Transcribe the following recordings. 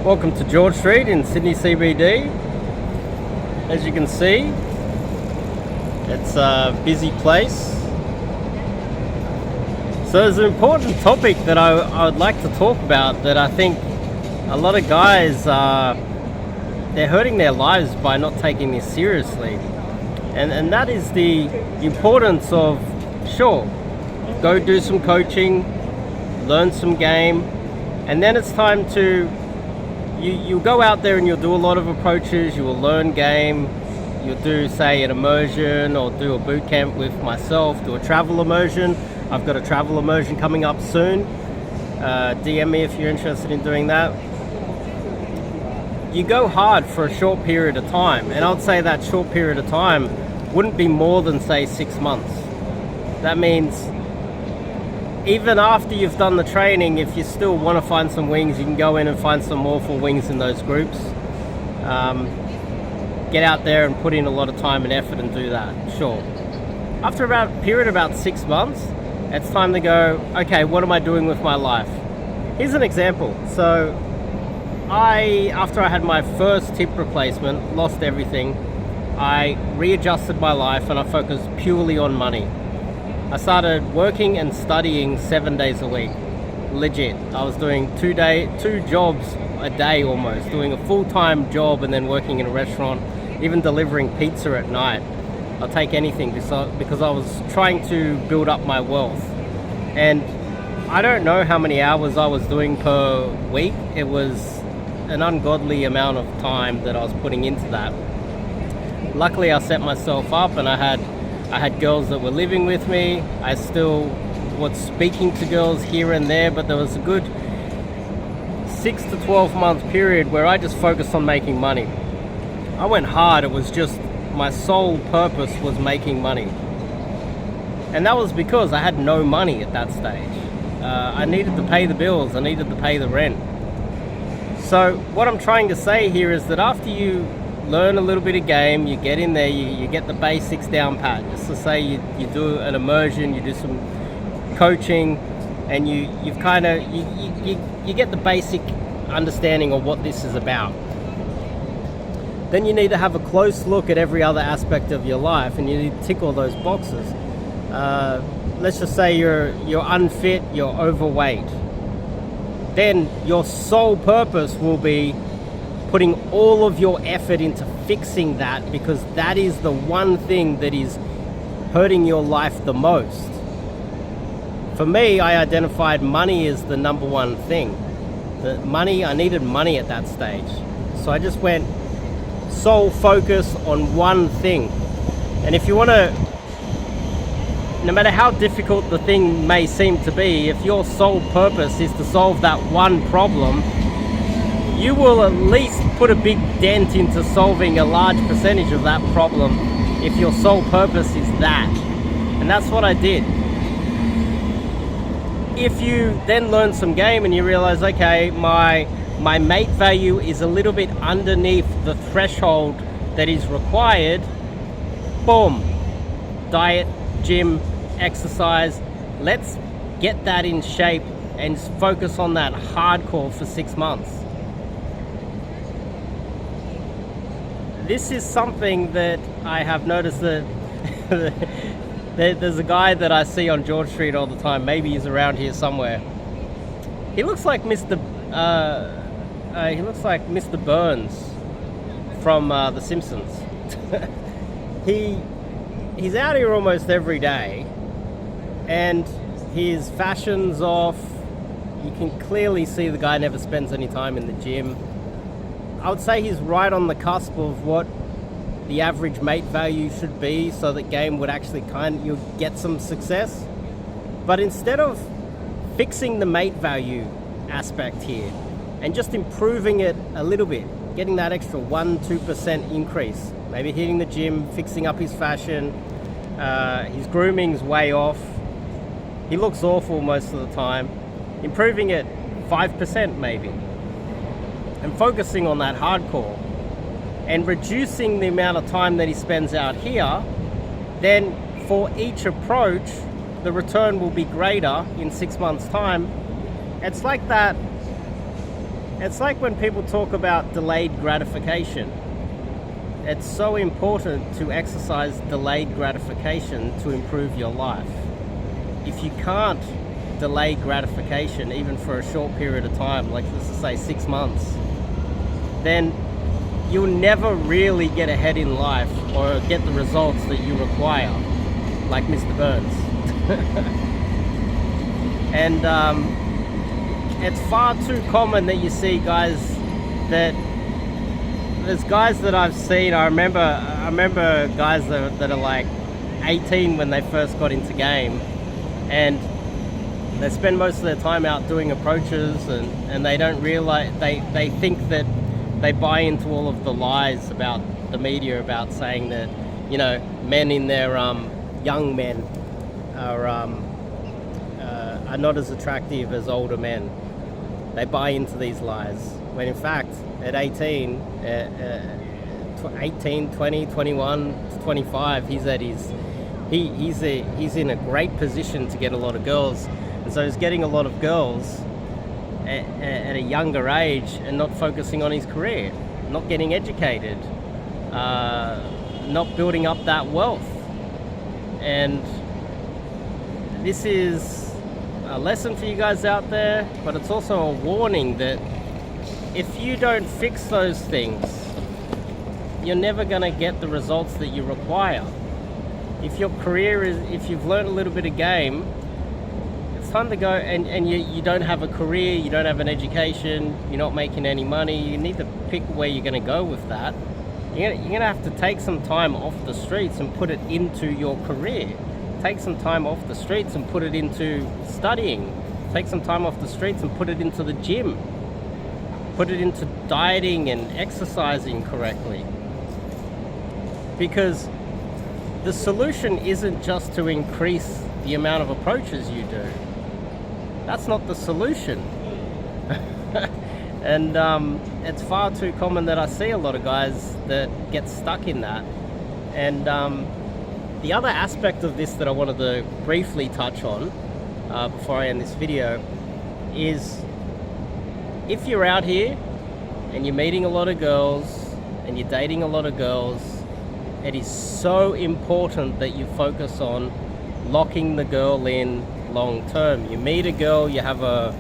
Welcome to George Street in Sydney CBD. As you can see, it's a busy place. So there's an important topic that I would like to talk about that I think a lot of guys they're hurting their lives by not taking this seriously. And that is the importance of, sure, go do some coaching, learn some game, and then it's time to you'll go out there and you'll do a lot of approaches, you will learn game, you'll do, say, an immersion or do a boot camp with myself, do a travel immersion. I've got a travel immersion coming up soon. DM me if you're interested in doing that. You go hard for a short period of time, and I would say that short period of time wouldn't be more than, say, 6 months. That means even after you've done the training, if you still want to find some wings, you can go in and find some more for wings in those groups. Get out there and put in a lot of time and effort and do that, sure. After about a period of about 6 months, it's time to go, okay, what am I doing with my life? Here's an example. So after I had my first hip replacement, lost everything, I readjusted my life and I focused purely on money. I started working and studying 7 days a week, legit. I was doing two jobs a day almost, doing a full-time job and then working in a restaurant, even delivering pizza at night. I'll take anything because I was trying to build up my wealth. And I don't know how many hours I was doing per week. It was an ungodly amount of time that I was putting into that. Luckily, I set myself up and I had girls that were living with me. I still was speaking to girls here and there, but there was a good 6 to 12 month period where I just focused on making money. I went hard. It was just my sole purpose was making money. And that was because I had no money at that stage. I needed to pay the bills. I needed to pay the rent. So what I'm trying to say here is that after you learn a little bit of game, you get in there, you get the basics down pat. Just to say you do an immersion, you do some coaching, and you get the basic understanding of what this is about. Then you need to have a close look at every other aspect of your life, and you need to tick all those boxes. Let's just say you're unfit, you're overweight. Then your sole purpose will be putting all of your effort into fixing that, because that is the one thing that is hurting your life the most. For me, I identified money as the number one thing. I needed money at that stage. So I just went sole focus on one thing. And if you want to, no matter how difficult the thing may seem to be, if your sole purpose is to solve that one problem, you will at least put a big dent into solving a large percentage of that problem if your sole purpose is that. And that's what I did. If you then learn some game and you realize, okay, my mate value is a little bit underneath the threshold that is required, boom, diet, gym, exercise, let's get that in shape and focus on that hardcore for 6 months. This is something that I have noticed that there's a guy that I see on George Street all the time. Maybe he's around here somewhere. He looks like Mr. Burns from The Simpsons. He's out here almost every day, and his fashion's off. You can clearly see the guy never spends any time in the gym. I would say he's right on the cusp of what the average mate value should be, so that game would actually you'll get some success. But instead of fixing the mate value aspect here and just improving it a little bit, getting that extra 1-2% increase, maybe hitting the gym, fixing up his fashion, his grooming's way off, he looks awful most of the time, improving it 5% maybe, and focusing on that hardcore and reducing the amount of time that he spends out here, then for each approach the return will be greater in 6 months time. It's like that It's like when people talk about delayed gratification. It's so important to exercise delayed gratification to improve your life. If you can't delay gratification, even for a short period of time, like let's just say 6 months, then you'll never really get ahead in life or get the results that you require, like Mr. Burns. And it's far too common that you see guys that, there's guys that I've seen, I remember guys that are like 18 when they first got into game, and they spend most of their time out doing approaches, and they don't realize, they think that they buy into all of the lies about the media about saying that, you know, men in their young men are not as attractive as older men. They buy into these lies, when in fact at 18, 20, 21, 25, he's in a great position to get a lot of girls, and so he's getting a lot of girls at a younger age and not focusing on his career, not getting educated, not building up that wealth. And this is a lesson for you guys out there, but it's also a warning that if you don't fix those things, you're never going to get the results that you require. If your career is, if you've learned a little bit of game, it's time to go, and you don't have a career, you don't have an education, you're not making any money, you need to pick where you're going to go with that. You're going to have to take some time off the streets and put it into your career. Take some time off the streets and put it into studying. Take some time off the streets and put it into the gym. Put it into dieting and exercising correctly. Because the solution isn't just to increase the amount of approaches you do. That's not the solution. And it's far too common that I see a lot of guys that get stuck in that. And the other aspect of this that I wanted to briefly touch on before I end this video is, if you're out here and you're meeting a lot of girls and you're dating a lot of girls, it is so important that you focus on locking the girl in long term. You meet a girl, you have go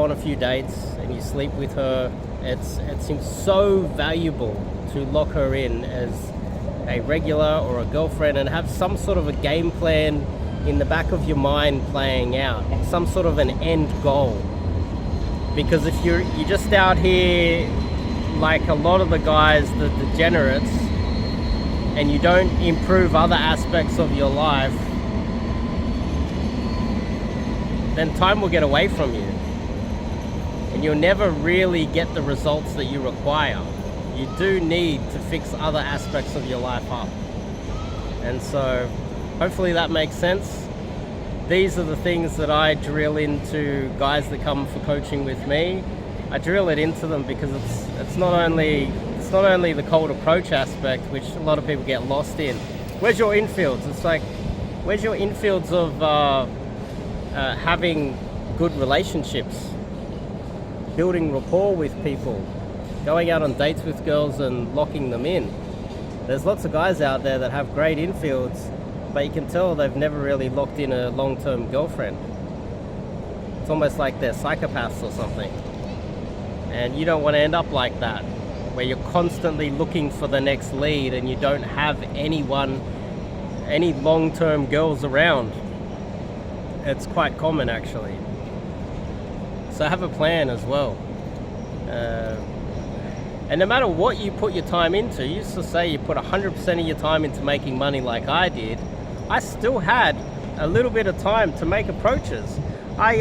on a few dates and you sleep with her. It seems so valuable to lock her in as a regular or a girlfriend and have some sort of a game plan in the back of your mind playing out, some sort of an end goal. Because if you're just out here like a lot of the guys, the degenerates, and you don't improve other aspects of your life, then time will get away from you and you'll never really get the results that you require. You do need to fix other aspects of your life up. And so hopefully that makes sense. These are the things that I drill into guys that come for coaching with me. I drill it into them because it's not only the cold approach aspect, which a lot of people get lost in. Where's your infields? It's like, where's your infields of having good relationships, building rapport with people, going out on dates with girls and locking them in? There's lots of guys out there that have great infields, but you can tell they've never really locked in a long-term girlfriend. It's almost like they're psychopaths or something. And you don't want to end up like that, where you're constantly looking for the next lead and you don't have any long-term girls around. It's quite common, actually. So have a plan as well. And no matter what you put your time into, you used to say you put 100% of your time into making money like I did, I still had a little bit of time to make approaches. I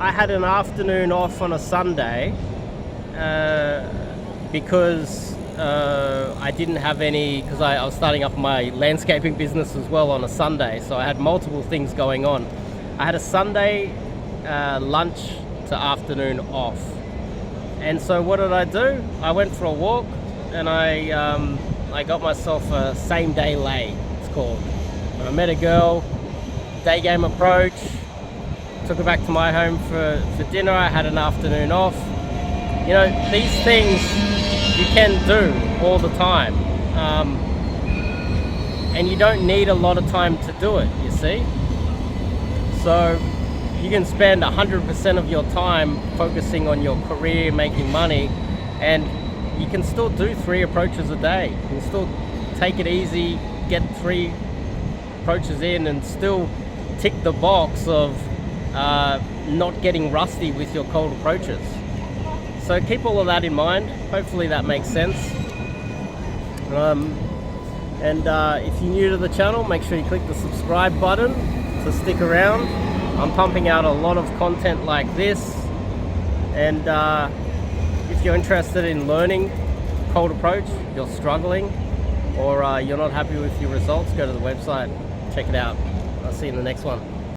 had an afternoon off on a Sunday because I didn't have any, because I was starting up my landscaping business as well on a Sunday, so I had multiple things going on. I had a Sunday lunch to afternoon off. And so what did I do? I went for a walk and I got myself a same day lay, it's called. I met a girl, Daygame approach, took her back to my home for dinner. I had an afternoon off. You know, these things you can do all the time. And you don't need a lot of time to do it, you see? So you can spend 100% of your time focusing on your career, making money, and you can still do 3 approaches a day. You can still take it easy, get 3 approaches in, and still tick the box of not getting rusty with your cold approaches. So keep all of that in mind. Hopefully that makes sense. If you're new to the channel, make sure you click the subscribe button to stick around. I'm pumping out a lot of content like this, and if you're interested in learning cold approach, you're struggling, or you're not happy with your results, go to the website, check it out. I'll see you in the next one.